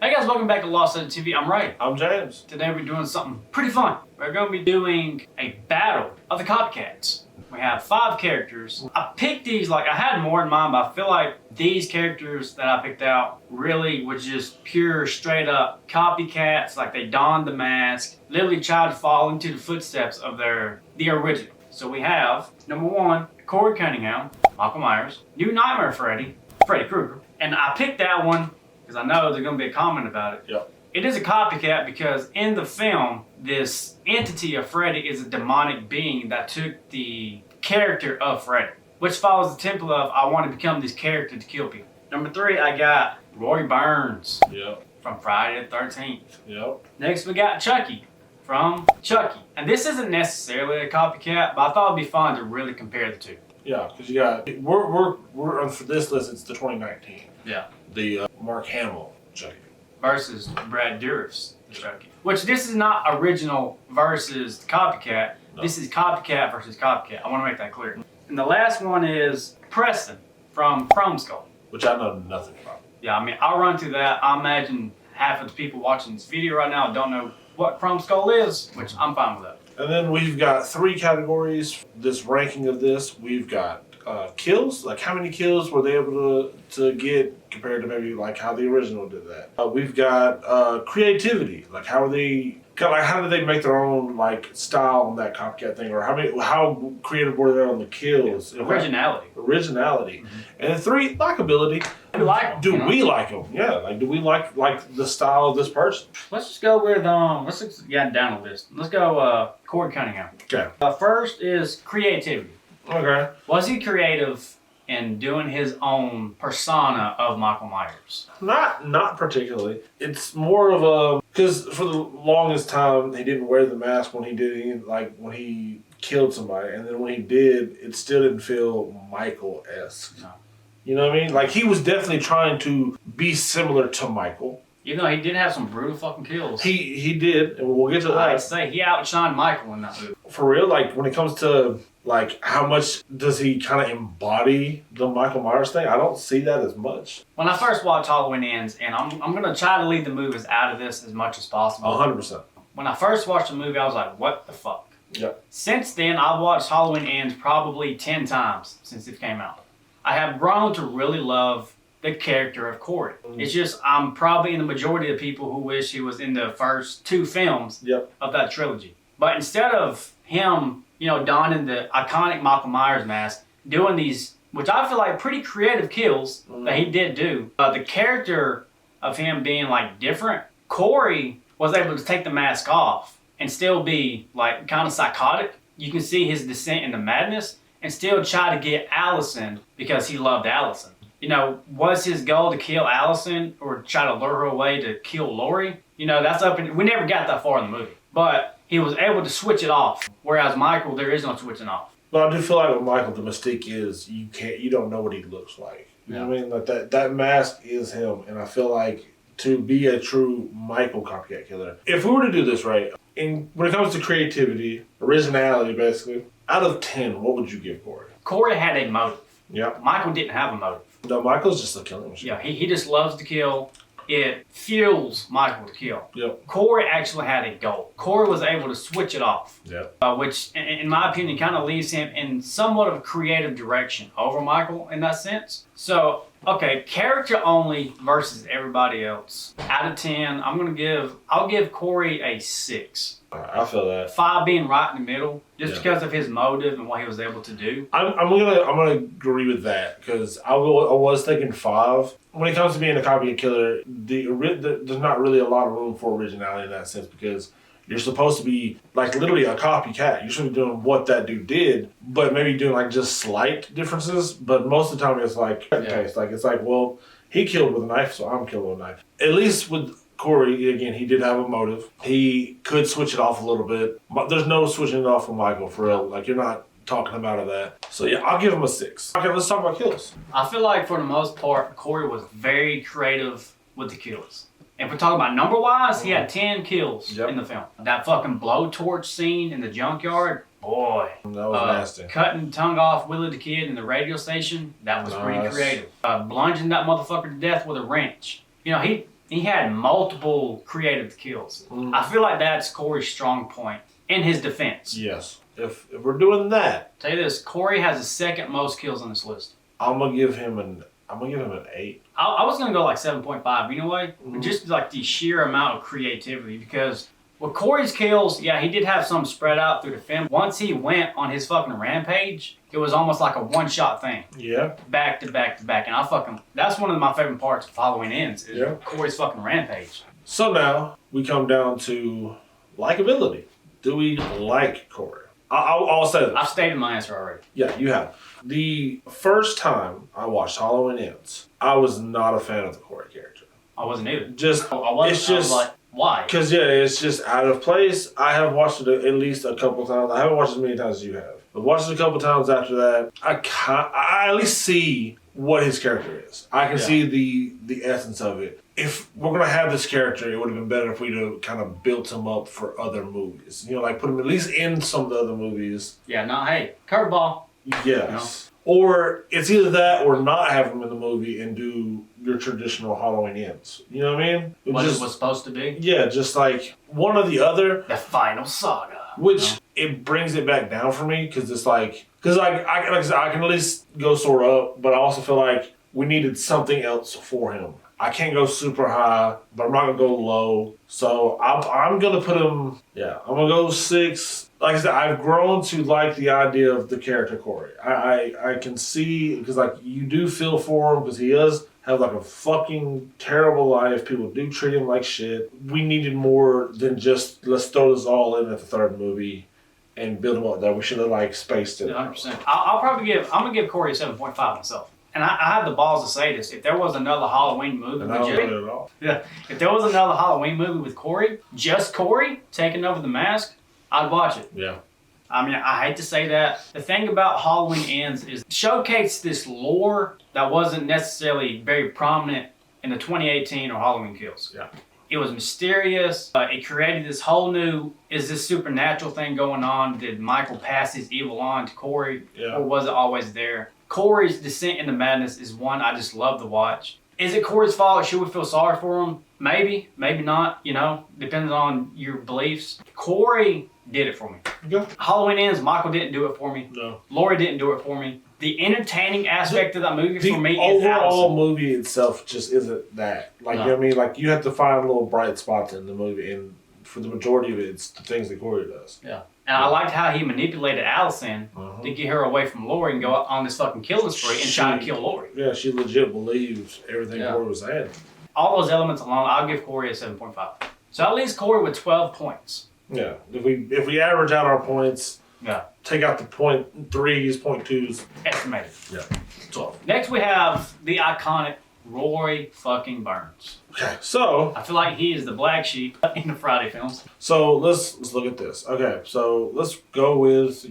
Hey guys, welcome back to Lost Edit TV. I'm Ray. I'm James. Today we're doing something pretty fun. We're going to be doing a battle of the Copycats. We have 5 characters. I picked these, I had more in mind, but I feel like these characters that I picked out really were just pure, straight up copycats. Like they donned the mask, literally tried to fall into the footsteps of the original. So we have, number 1, Corey Cunningham, Michael Myers, New Nightmare Freddy, Freddy Krueger. And I picked that one because I know there's going to be a comment about it. Yep. It is a copycat because in the film, this entity of Freddy is a demonic being that took the character of Freddy, which follows the template of I want to become this character to kill people. Number 3, I got Roy Burns. Yep. From Friday the 13th. Yep. Next, we got Chucky from Chucky. And this isn't necessarily a copycat, but I thought it'd be fun to really compare the two. Yeah, because you got we're for this list. It's the 2019. Yeah. The Mark Hamill Chucky versus Brad Dourif's Chucky. Which this is not original versus Copycat. No. This is Copycat versus Copycat. I want to make that clear. And the last one is Preston from Chrome Skull. Which I know nothing about. Yeah, I mean, I'll run through that. I imagine half of the people watching this video right now don't know what Chrome Skull is, which I'm fine with that. And then we've got 3 categories. This ranking of this, we've got kills, like how many kills were they able to get compared to maybe like how the original did that. We've got creativity, like how did they make their own like style on that copycat thing, or how creative were they on the kills? Yeah. Originality. Mm-hmm. And then 3, likability. Do we like them? Yeah, like do we like the style of this person? Let's just go with let's get down a list. Let's go Corey Cunningham. Okay. First is creativity. Okay. Was he creative in doing his own persona of Michael Myers? Not particularly. It's more of a, because for the longest time he didn't wear the mask when he killed somebody, and then when he did, it still didn't feel Michael-esque. No. You know what I mean? Like he was definitely trying to be similar to Michael. Even though he did have some brutal fucking kills. He did, and we'll get to that. I'd say he outshined Michael in that movie. For real, like when it comes to like how much does he kind of embody the Michael Myers thing? I don't see that as much. When I first watched Halloween Ends, and I'm going to try to leave the movies out of this as much as possible. 100%. When I first watched the movie, I was like, what the fuck? Yep. Since then, I've watched Halloween Ends probably 10 times since it came out. I have grown to really love the character of Corey. It's just, I'm probably in the majority of people who wish he was in the first 2 films of that trilogy. But instead of him, donning the iconic Michael Myers mask, doing these, which I feel like pretty creative kills that he did do, the character of him being like different, Corey was able to take the mask off and still be like kind of psychotic. You can see his descent into madness and still try to get Allison because he loved Allison. Was his goal to kill Allison or try to lure her away to kill Laurie? That's up in, we never got that far in the movie. But he was able to switch it off. Whereas Michael, there is no switching off. But I do feel like with Michael, the mystique is you don't know what he looks like. You know what I mean? Like that mask is him. And I feel like to be a true Michael copycat killer, if we were to do this right, when it comes to creativity, originality basically, out of 10, what would you give Corey? Corey had a motive. Yeah. Michael didn't have a motive. No, Michael's just a killing machine. Yeah, he just loves to kill. It fuels Michael to kill. Yep. Corey actually had a goal. Corey was able to switch it off. Yep. Which, in my opinion, kind of leaves him in somewhat of a creative direction over Michael in that sense. So, okay, character only versus everybody else. Out of 10, I'll give Corey a 6. I feel that. 5 being right in the middle, just because of his motive and what he was able to do. I'm gonna agree with that because I was thinking 5. When it comes to being a copycat killer, there's not really a lot of room for originality in that sense because you're supposed to be like literally a copycat. You should be doing what that dude did, but maybe doing like just slight differences. But most of the time, it's like it's like well, he killed with a knife, so I'm killing with a knife. At least with Corey, again, he did have a motive. He could switch it off a little bit. There's no switching it off with Michael, for real. Like, you're not talking him out of that. So, yeah, I'll give him a 6. Okay, let's talk about kills. I feel like, for the most part, Corey was very creative with the kills. If we're talking about number-wise, he had 10 kills in the film. That fucking blowtorch scene in the junkyard, boy. That was nasty. Cutting tongue off Willie the Kid in the radio station, that was pretty creative. Bludgeoning that motherfucker to death with a wrench. He had multiple creative kills. I feel like that's Corey's strong point in his defense. Yes. If we're doing that, Tell you this, Corey has the second most kills on this list. I'm gonna give him an 8. I was gonna go like 7.5. You know what? Just like the sheer amount of creativity, because with Corey's kills, yeah, he did have some spread out through the film. Once he went on his fucking rampage, it was almost like a one-shot thing. Yeah. Back to back to back. And that's one of my favorite parts of Halloween Ends, is Corey's fucking rampage. So now we come down to likability. Do we like Corey? I'll say this. I've stated my answer already. Yeah, you have. The first time I watched Halloween Ends, I was not a fan of the Corey character. I wasn't either. Just, I wasn't. it's just, I was like, why? Because, yeah, it's just out of place. I have watched it at least a couple times. I haven't watched it as many times as you have. But watched it a couple times after that. I at least see what his character is. I can see the essence of it. If we're going to have this character, it would have been better if we'd have kind of built him up for other movies. You know, like put him at least in some of the other movies. Yeah, no, hey, curveball. Yes. Or it's either that or not have him in the movie and do your traditional Halloween Ends. You know what I mean? What it was supposed to be? Yeah, just like one or the other. The final saga. Which it brings it back down for me because it's like, I can at least go sort of up, but I also feel like we needed something else for him. I can't go super high, but I'm not going to go low. So I'm going to put him, I'm going to go 6. Like I said, I've grown to like the idea of the character Corey. I can see, because like you do feel for him because he does have like a fucking terrible life. People do treat him like shit. We needed more than just let's throw this all in at the third movie and build him up there. We should have like spaced it. 100%. I'm going to give Corey a 7.5 myself. And I have the balls to say this. If there was another Halloween movie with if there was another Halloween movie with Corey, just Corey taking over the mask, I'd watch it. Yeah. I mean, I hate to say that. The thing about Halloween Ends is showcase this lore that wasn't necessarily very prominent in the 2018 or Halloween Kills. Yeah. It was mysterious. It created this whole new, is this supernatural thing going on? Did Michael pass his evil on to Corey? Yeah. Or was it always there? Corey's descent into madness is one I just love to watch. Is it Corey's fault? Should we feel sorry for him? Maybe, maybe not, you know, depending on your beliefs. Corey did it for me. Okay. Halloween Ends, Michael didn't do it for me. No. Lori didn't do it for me. The entertaining aspect of that movie for me is is Allison. The overall movie itself just isn't that. Like, you know what I mean? Like, you have to find little bright spots in the movie, and for the majority of it, it's the things that Corey does. Yeah. And I liked how he manipulated Allison to get her away from Lori and go on this fucking killing spree and try to kill Lori. Yeah, she legit believes everything Corey was saying. All those elements alone, I'll give Corey a 7.5. So that leaves Corey with 12 points. Yeah. If we average out our points, take out the 0.3s, 0.2s. Estimated. Yeah. 12. Next we have the iconic Roy fucking Burns. Okay, so I feel like he is the black sheep in the Friday films. So let's look at this. Okay, so let's go with,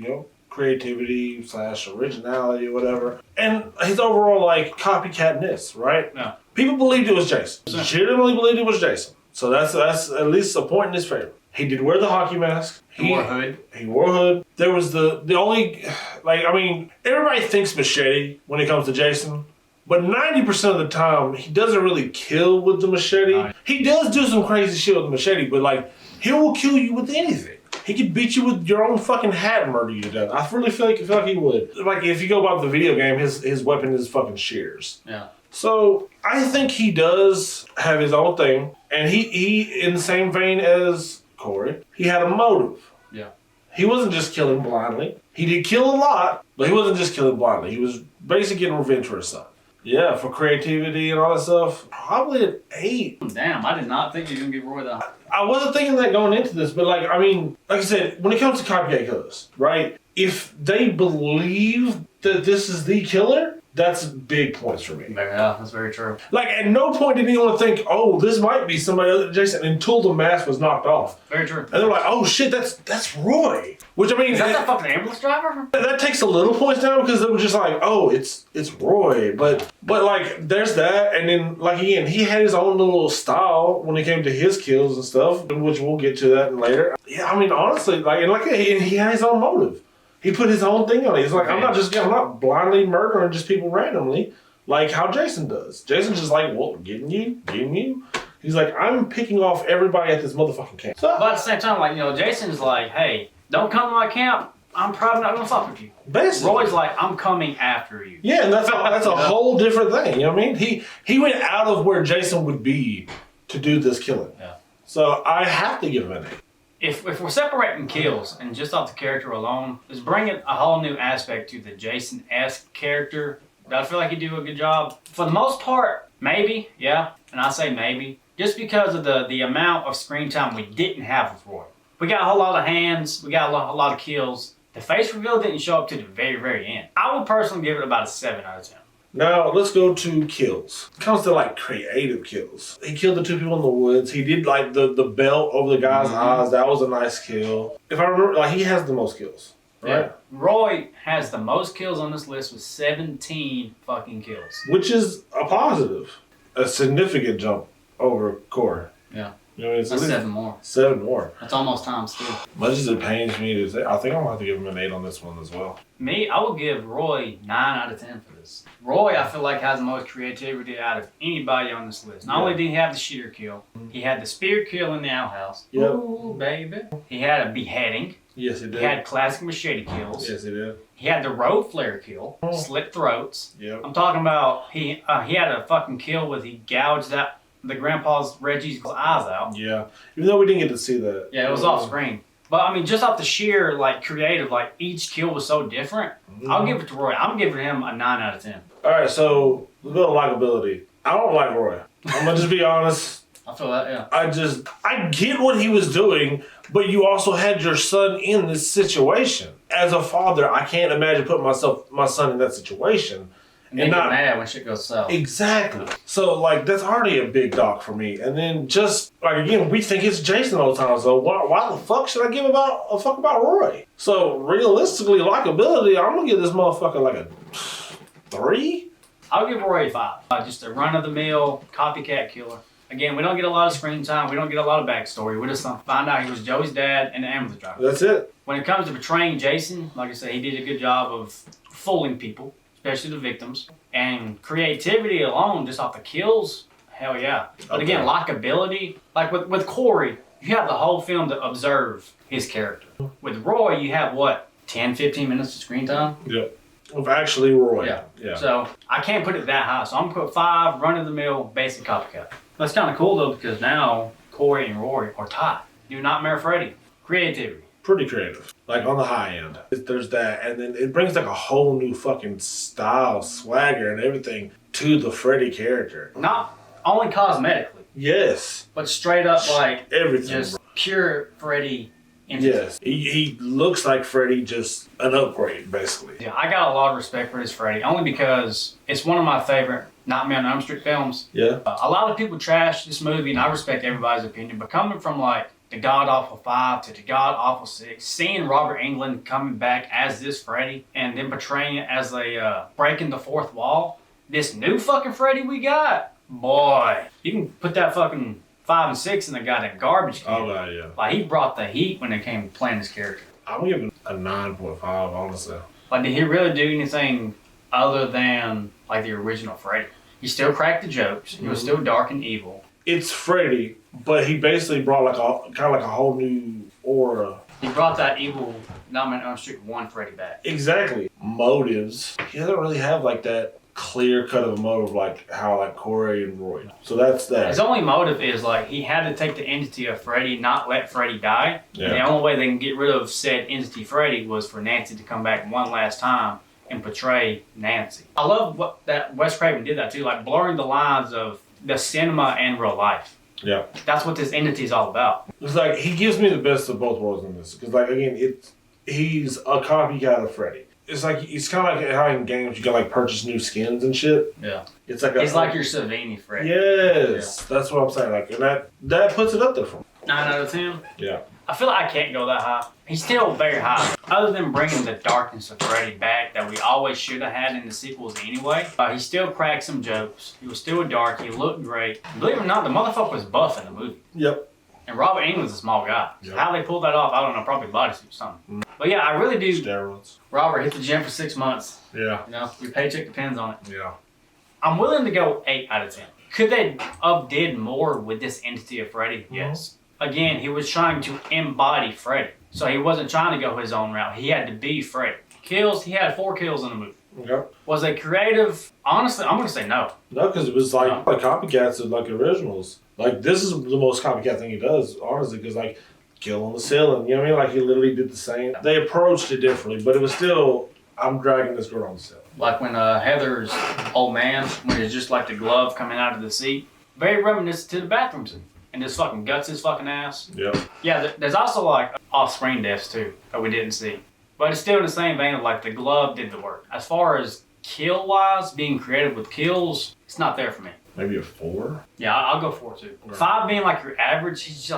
creativity / originality or whatever. And his overall, like, copycatness, right? Yeah. People believed it was Jason. Legitimately believed it was Jason. So that's at least a point in his favor. He did wear the hockey mask. He wore a hood. He wore a hood. There was the only, everybody thinks machete when it comes to Jason. But 90% of the time, he doesn't really kill with the machete. Right. He does do some crazy shit with the machete, but he will kill you with anything. He could beat you with your own fucking hat and murder you to death. I really feel like he would. Like, if you go by the video game, his weapon is fucking shears. Yeah. So, I think he does have his own thing. And he in the same vein as Corey, he had a motive. Yeah. He wasn't just killing blindly. He did kill a lot, but he wasn't just killing blindly. He was basically getting revenge for his son. Yeah, for creativity and all that stuff, probably an 8. Damn, I did not think you were going to give Roy that. I wasn't thinking that going into this, but like I said, when it comes to copycat killers, right? If they believe that this is the killer, that's big points for me. Yeah, that's very true. Like, at no point did anyone think, oh, this might be somebody other than Jason, until the mask was knocked off. Very true. And they're like, oh shit, that's Roy. Which, I mean, is that fucking ambulance driver? That takes a little points down because it was just like, oh, it's Roy. But like, there's that. And then, like, again, he had his own little style when it came to his kills and stuff, which we'll get to that later. Yeah, I mean, honestly, he had his own motive. He put his own thing on it. He's like, I'm not blindly murdering just people randomly like how Jason does. Jason's just like, well, getting you. He's like, I'm picking off everybody at this motherfucking camp. So, But at the same time, like, you know, Jason's like, hey, don't come to my camp. I'm probably not gonna fuck with you. basically. Roy's like, I'm coming after you. Yeah, and that's a whole different thing. You know what I mean? He went out of where Jason would be to do this killing. Yeah. So I have to give him an 8. If we're separating kills and just off the character alone, it's bringing a whole new aspect to the Jason-esque character. I feel like he do a good job. For the most part, maybe, yeah. And I say maybe. Just because of the amount of screen time we didn't have with Roy. We got a whole lot of hands. We got a lot of kills. The face reveal didn't show up to the very, very end. I would personally give it about a 7 out of 10. Now, let's go to kills. It comes to, like, creative kills. He killed the 2 people in the woods. He did, like, the belt over the guy's eyes. That was a nice kill. If I remember, like, he has the most kills, right? Yeah. Roy has the most kills on this list with 17 fucking kills. Which is a positive. A significant jump over Corey. Yeah. You know what I mean? That's 7 more. 7 more. That's almost times 2. Much as it pains me to say, I think I'm going to have to give him an 8 on this one as well. Me, I would give Roy 9 out of 10 for this. Roy, I feel like, has the most creativity out of anybody on this list. Not only did he have the shear kill, he had the spear kill in the outhouse. Yep. Ooh, baby. He had a beheading. Yes, he did. He had classic machete kills. Yes, he did. He had the road flare kill, slit throats. Yep. I'm talking about he had a fucking kill where he gouged that the grandpa's Reggie's eyes out. Yeah. Even though we didn't get to see that. Yeah, it was off screen. But I mean, just off the sheer like creative, like each kill was so different. I'll give it to Roy. I'm giving him a 9 out of 10. All right, so let's go to likability. I don't like Roy. I'm gonna just be honest. I feel that, yeah. I get what he was doing, but you also had your son in this situation. As a father, I can't imagine putting my son in that situation. And then get mad when shit goes south. Exactly. So, like, that's already a big dog for me. And then just, like, again, we think it's Jason all the time. So why the fuck should I give a fuck about Roy? So, realistically, likability, I'm going to give this motherfucker, like, a 3? I'll give Roy a 5. Just a run-of-the-mill copycat killer. Again, we don't get a lot of screen time. We don't get a lot of backstory. We just find out he was Joey's dad and the ambulance driver. That's it. When it comes to portraying Jason, like I said, he did a good job of fooling people, especially the victims. And creativity alone, just off the kills, hell yeah. But again, likability, like with Corey, you have the whole film to observe his character. With Roy, you have what, 10, 15 minutes of screen time? Yep. Of actually Roy. Yeah. So I can't put it that high. So I'm going to put 5, run-of-the-mill, basic copycat. That's kind of cool though, because now Corey and Roy are tied. New Nightmare Freddy. Creativity. Pretty creative. Like on the high end. There's that. And then it brings like a whole new fucking style, swagger, and everything to the Freddy character. Not only cosmetically. Yes. But straight up like everything. Just pure Freddy entity. Yes. He looks like Freddy, just an upgrade, basically. Yeah, I got a lot of respect for this Freddy, only because it's one of my favorite Nightmare on Elm Street films. Yeah. A lot of people trash this movie, and I respect everybody's opinion, but coming from like the God Awful 5 to the God Awful 6, seeing Robert Englund coming back as this Freddy, and then portraying it as a breaking the fourth wall, this new fucking Freddy we got, boy, you can put that fucking 5 and 6 in the goddamn garbage can. Oh, yeah. Like, he brought the heat when it came to playing this character. I'm gonna give him a 9.5, honestly. Like, did he really do anything other than, like, the original Freddy? He still cracked the jokes. He was still dark and evil. It's Freddy, but he basically brought like a whole new aura. He brought that evil Nightmare on Elm Street 1 Freddy back. Exactly. Motives. He doesn't really have like that clear cut of a motive like how like Corey and Roy. So that's that. His only motive is like he had to take the entity of Freddy, not let Freddy die. Yeah. And the only way they can get rid of said entity Freddy was for Nancy to come back one last time and portray Nancy. I love what that Wes Craven did that too, like blurring the lines of the cinema and real life. Yeah. That's what this entity is all about. It's like he gives me the best of both worlds in this because like again he's a copycat of Freddy. It's like it's kind of like how in games you can like purchase new skins and shit. Yeah. It's like it's like your Savini Freddy. Yes, yeah. That's what I'm saying. Like, and that puts it up there for me. 9 out of 10. Yeah. I feel like I can't go that high. He's still very high. Other than bringing the darkness of Freddy back that we always should have had in the sequels anyway, he still cracked some jokes. He was still a dark. He looked great. And believe it or not, the motherfucker was buff in the movie. Yep. And Robert Englund's a small guy. Yep. How they pulled that off, I don't know. Probably bodysuit or something. But yeah, I really do. Steroids. Robert, hit the gym for 6 months. Yeah. You know, your paycheck depends on it. Yeah. I'm willing to go 8 out of 10. Could they have did more with this entity of Freddy? Yes. Again, he was trying to embody Freddy. So he wasn't trying to go his own route. He had to be Freddy. Kills, he had 4 kills in the movie. Okay. Was they creative? Honestly, I'm going to say no. No, because it was like Copycats are like originals. Like, this is the most copycat thing he does, honestly, because, like, kill on the ceiling, you know what I mean? Like, he literally did the same. They approached it differently, but it was still, I'm dragging this girl on the ceiling. Like when Heather's old man, when it's just like the glove coming out of the seat. Very reminiscent to the bathroom scene. And just fucking guts his fucking ass. Yep. Yeah, there's also like off-screen deaths too, that we didn't see. But it's still in the same vein of like the glove did the work. As far as kill-wise, being creative with kills, it's not there for me. Maybe a 4? Yeah, I'll go 4 too. Right. 5 being like your average, he's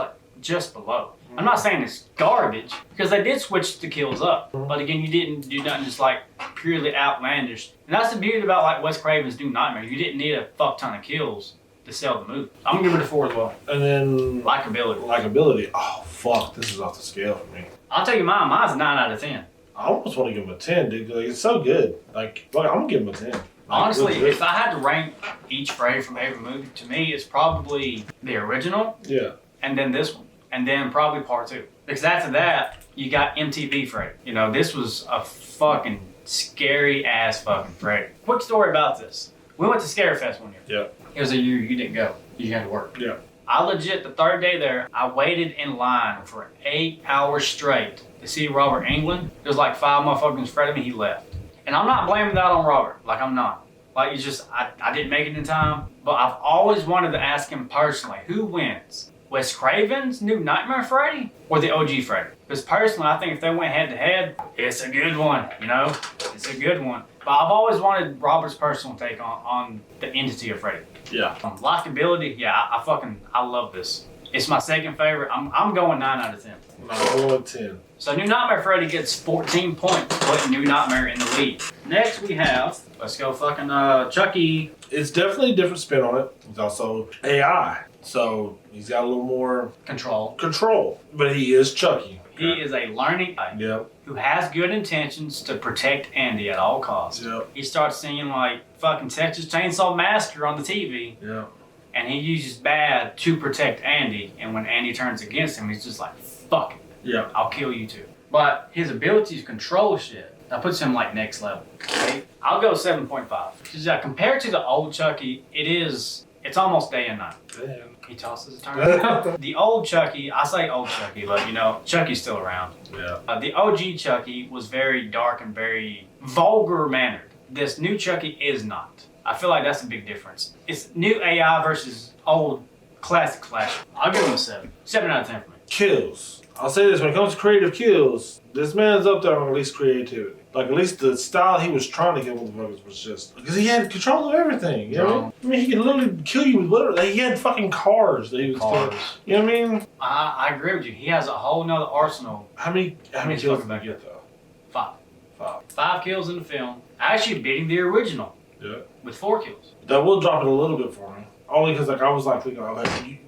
just below. I'm not saying it's garbage, because they did switch the kills up. But again, you didn't do nothing just like purely outlandish. And that's the beauty about like Wes Craven's New Nightmare. You didn't need a fuck ton of kills to sell the movie. I'm gonna give it a 4 as well. And then Likability. Oh fuck, this is off the scale for me. I'll tell you mine. Mine's a 9 out of 10. I almost want to give him a 10, dude. Like, it's so good. Like I'm gonna give him a 10. Like, Honestly, if I had to rank each Freddy from every movie, to me, it's probably the original, yeah, and then this one, and then probably part 2. Because after that, you got MTV Freddy. You know, this was a fucking scary ass fucking Freddy. Quick story about this. We went to Scarefest one year. yeah, It was a year you didn't go. You had to work. yeah. I legit, the 3rd day there, I waited in line for 8 hours straight to see Robert Englund. There was like 5 motherfuckers in front of me, he left. And I'm not blaming that on Robert. Like, I'm not. Like, it's just, I didn't make it in time. But I've always wanted to ask him personally, who wins? Wes Craven's New Nightmare Freddy or the OG Freddy? Because personally, I think if they went head to head, it's a good one, you know? It's a good one. But I've always wanted Robert's personal take on the entity of Freddy. Yeah. Likability, yeah, I love this. It's my 2nd favorite. I'm going 9 out of 10. I'm going 10. So New Nightmare Freddy gets 14 points, putting New Nightmare in the lead. Next we have, let's go fucking Chucky. It's definitely a different spin on it. It's also AI, so he's got a little more control. But he is Chucky. He is a learning guy Yep. who has good intentions to protect Andy at all costs. Yep. He starts singing like fucking Texas Chainsaw Massacre on the TV. Yep. And he uses bad to protect Andy. And when Andy turns against him, he's just like, fuck it. Yeah. I'll kill you too. But his ability to control shit, that puts him like next level. Okay? I'll go 7.5. Because compared to the old Chucky, it's almost day and night. Damn. He tosses a turn. The old Chucky, I say old Chucky, but you know, Chucky's still around. Yeah. The OG Chucky was very dark and very vulgar mannered. This new Chucky is not. I feel like that's a big difference. It's new AI versus old classic Flash. I'll give him a 7. 7 out of 10 for me. Kills. I'll say this, when it comes to creative kills, this man's up there on at least creativity. Like, at least the style he was trying to kill motherfuckers was just... Because he had control of everything, you know? I mean, he could literally kill you with literally... He had fucking cars that he was killing. You know what I mean? I agree with you. He has a whole nother arsenal. How many kills did he get, though? 5. 5. 5 kills in the film. Actually beating the original. Yeah. With 4 kills. That will drop it a little bit for me. Only because like I was like thinking,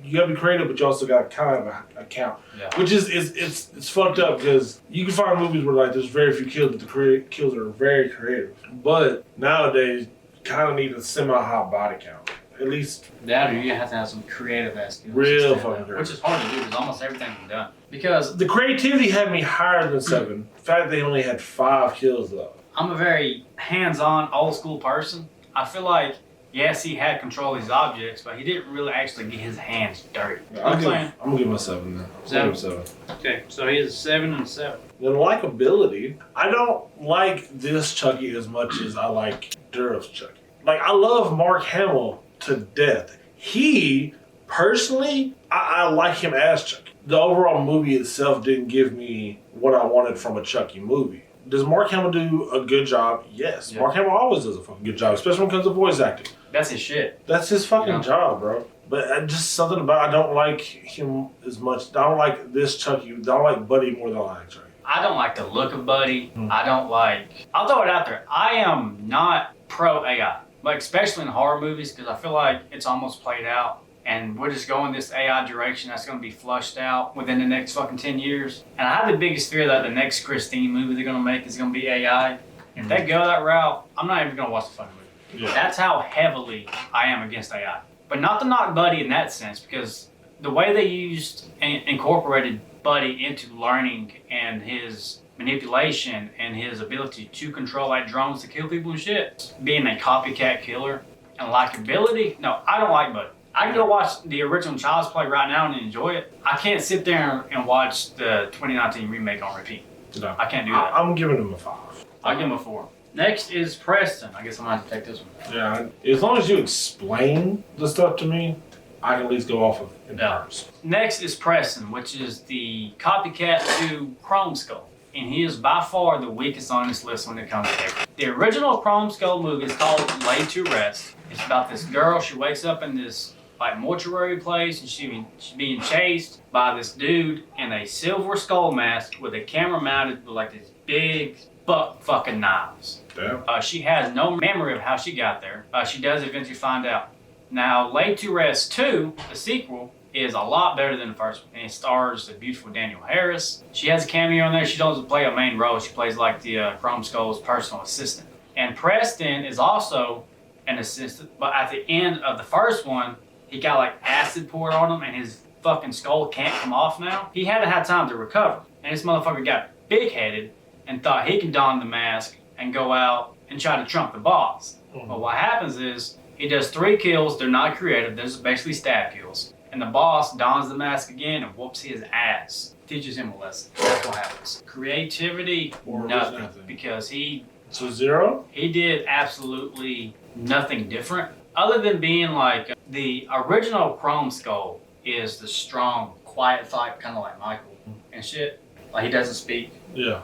you gotta be creative, but you also got kind of a count, which is it's fucked up because you can find movies where like there's very few kills, but the kills are very creative. But nowadays, you kind of need a semi-high body count, at least. That or you have to have some creative ass skills. Real fucking creative. Which is hard to do because almost everything's been done. Because the creativity had me higher than 7. The fact they only had 5 kills though. I'm a very hands-on, old-school person. I feel like. Yes, he had control of his objects, but he didn't really actually get his hands dirty. I'm gonna give him a 7 then. 7. Okay, so he is a 7 and a 7. Then likability, I don't like this Chucky as much as I like Durham's Chucky. Like, I love Mark Hamill to death. He, personally, I like him as Chucky. The overall movie itself didn't give me what I wanted from a Chucky movie. Does Mark Hamill do a good job? Yes. Yeah. Mark Hamill always does a fucking good job, especially when it comes to voice acting. That's his shit. That's his fucking job, bro. But just something about I don't like him as much. I don't like this Chucky. I don't like Buddy more than I like Chucky. I don't like the look of Buddy. I don't like... I'll throw it out there. I am not pro AI. Like, especially in horror movies, because I feel like it's almost played out. And we're just going this AI direction that's going to be flushed out within the next fucking 10 years. And I have the biggest fear that the next Christine movie they're going to make is going to be AI. If they go that route, I'm not even going to watch the fucking movie. Yeah. That's how heavily I am against AI. But not to knock Buddy in that sense, because the way they used and incorporated Buddy into learning and his manipulation and his ability to control like drones to kill people and shit, being a copycat killer and likability, no, I don't like Buddy. I can go watch the original Child's Play right now and enjoy it. I can't sit there and watch the 2019 remake on repeat. No, I can't do that. I'm giving him a 5. I'll give him a 4. Next is Preston. I guess I'm gonna have to take this one. Yeah, as long as you explain the stuff to me, I can at least go off of terms. Next is Preston, which is the copycat to Chrome Skull. And he is by far the weakest on this list when it comes to everything. The original Chrome Skull movie is called Laid to Rest. It's about this girl. She wakes up in this like mortuary place, and she's being chased by this dude in a silver skull mask with a camera mounted with like these big buck fucking knives. Damn. She has no memory of how she got there. She does eventually find out. Now, Laid to Rest 2, the sequel, is a lot better than the first one. And it stars the beautiful Danielle Harris. She has a cameo in there. She doesn't play a main role. She plays like the Chrome Skull's personal assistant. And Preston is also an assistant, but at the end of the first one, he got like acid poured on him and his fucking skull can't come off now. He hadn't had time to recover. And this motherfucker got big-headed and thought he could don the mask and go out and try to trump the boss. But what happens is he does 3 kills. They're not creative. They're just basically stab kills. And the boss dons the mask again and whoops his ass. Teaches him a lesson. That's what happens. Creativity, Or nothing. nothing. Because he 0? He did absolutely nothing different. Other than being like, the original Chrome Skull is the strong, quiet type, kind of like Michael and shit. Like he doesn't speak. Yeah.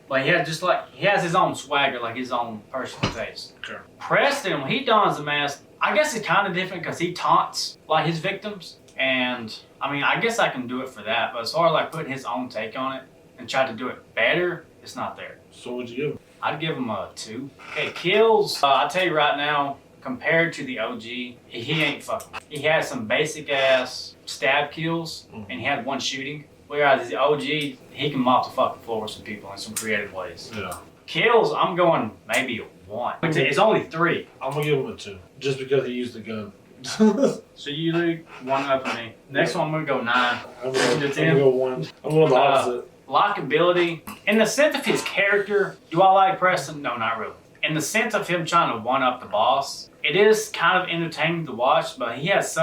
But he has his own swagger, like his own personal taste. Sure. Preston, when he dons the mask, I guess it's kind of different because he taunts like his victims. And I mean, I guess I can do it for that. But as far as like putting his own take on it and try to do it better, it's not there. So what'd you give him? I'd give him a 2. Okay, kills. I'll tell you right now, compared to the OG, he ain't fucking. He had some basic ass stab kills, and he had one shooting. Whereas the OG, he can mop the fucking floor with some people in some creative ways. Yeah. Kills, I'm going maybe a 1. It's only 3. I'm gonna give him a 2, just because he used the gun. So you do 1 up on me. Next one, I'm gonna go 9. I'm gonna 10. go 1. I'm going the opposite. Lockability. In the sense of his character, do I like Preston? No, not really. In the sense of him trying to one-up the boss, it is kind of entertaining to watch, but he has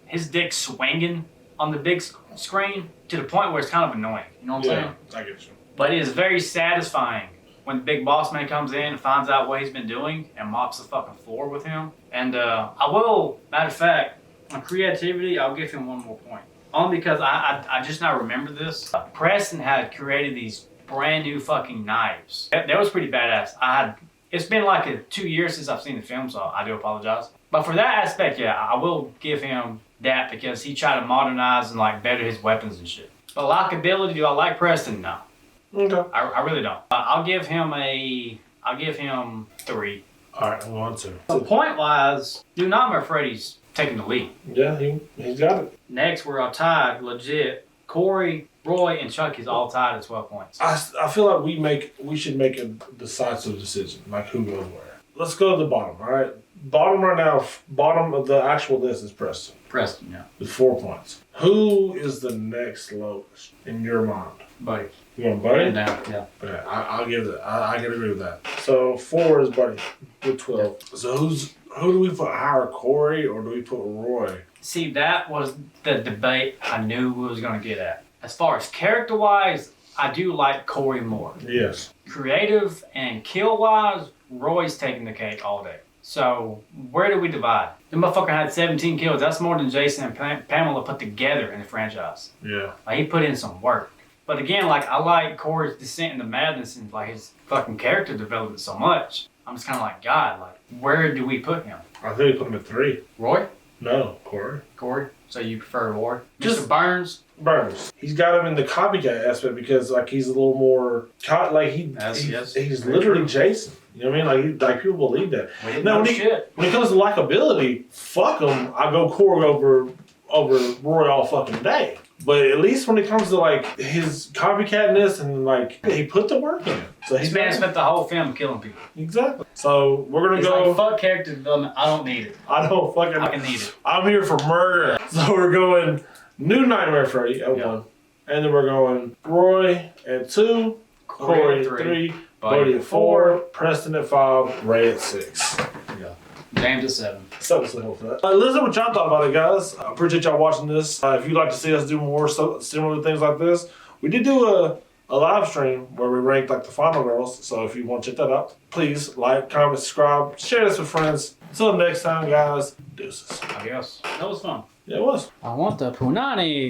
his dick swinging on the big screen to the point where it's kind of annoying. You know what I'm saying? I get you. But it is very satisfying when the big boss man comes in and finds out what he's been doing and mops the fucking floor with him. And matter of fact, on creativity, I'll give him 1 more point. Only because I just now remember this. Preston had created these brand new fucking knives. That was pretty badass. It's been like 2 years since I've seen the film, so I do apologize. But for that aspect, yeah, I will give him that because he tried to modernize and like better his weapons and shit. But lockability, do I like Preston? No. Okay. I really don't. I'll give him 3. All right, I'm going to. So point-wise, do Nightmare Freddy's taking the lead. Yeah, he's got it. Next, we're all tied, legit. Corey, Roy, and Chucky's all tied at 12 points. I feel like we should make a decisive decision, like who goes where. Let's go to the bottom, all right? Bottom right now, bottom of the actual list is Preston. Preston, yeah. With 4 points. Who is the next lowest in your mind? Buddy. You want Buddy? Down, yeah. Okay, I'll give that. I can agree with that. So 4 is Buddy with 12. So who do we put higher, Corey, or do we put Roy? See, that was the debate I knew we was going to get at. As far as character-wise, I do like Corey more. Yes. Creative and kill-wise, Roy's taking the cake all day. So, where do we divide? The motherfucker had 17 kills. That's more than Jason and Pamela put together in the franchise. Yeah. Like, he put in some work. But again, like, I like Corey's descent into madness and like his fucking character development so much. I'm just kind of like, God, like, where do we put him? I think we put him at 3. Roy? No, Corey. Corey? So you prefer Roy? Just- Mr. Burns? Burns. He's got him in the copycat aspect because like he's a little more he's literally Jason. You know what I mean? Like people believe that. We didn't Now know shit. when it comes to likability, fuck him. I go Corey over Roy all fucking day. But at least when it comes to like his copycatness and like he put the work in. So This man spent the whole film killing people. Exactly. So we're gonna He's go. like, fuck character development. I don't need it. I don't fucking. I can need it. I'm here for murder. So we're going New Nightmare Freddy at 1, and then we're going Roy at 2, Corey at 3, Buddy at 4, Preston at 5, Ray at 6. Yeah. James at 7. So for that. Listen what y'all thought about it, guys. I appreciate y'all watching this. If you'd like to see us do more similar things like this, we did do a live stream where we ranked like the final girls. So if you want to check that out, please like, comment, subscribe, share this with friends. Until next time, guys. Deuces. Adios. That was fun. Yeah, it was. I want the punani.